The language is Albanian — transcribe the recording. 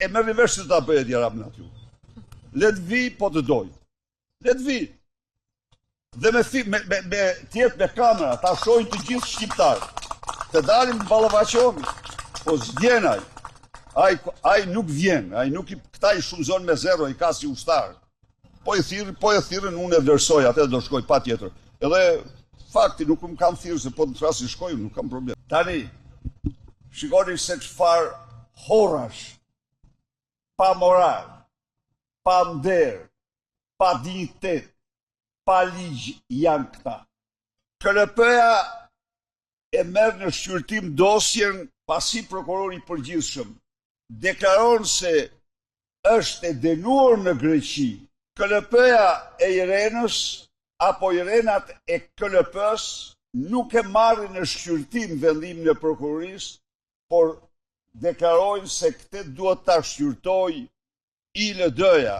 e merrni vesh se ta bëhet Edi Rama aty. Let vi po të doj. Let vi. Dhe me tjetë me kamera, ta shojnë të gjithë shqiptarë. Të dalim të ballavaçohemi. Po s'vjenaj. Ai nuk vjen, këta i shumëzon me zero, i ka si ushtar. Po e thirrën, unë e vlerësoj, atë do shkoj patjetër. Edhe fakti nuk më kam thirrë se po të trasi shkoj, nuk kam problem. Tani, shikoni se çfarë horrash, pa moral, pa nder, pa dignitet, pa ligj janë këta. KLP-ja e merr në shqyrtim dosjen pasi prokurori i përgjithshëm deklaron se është e dënuar në Greqi. KLP-ja e Irenës apo Irenat e KLP-s nuk e marrin në shqyrtim vendimin e prokurorisë, por deklarojnë se këtë duhet ta shqyrtojë ILD-ja.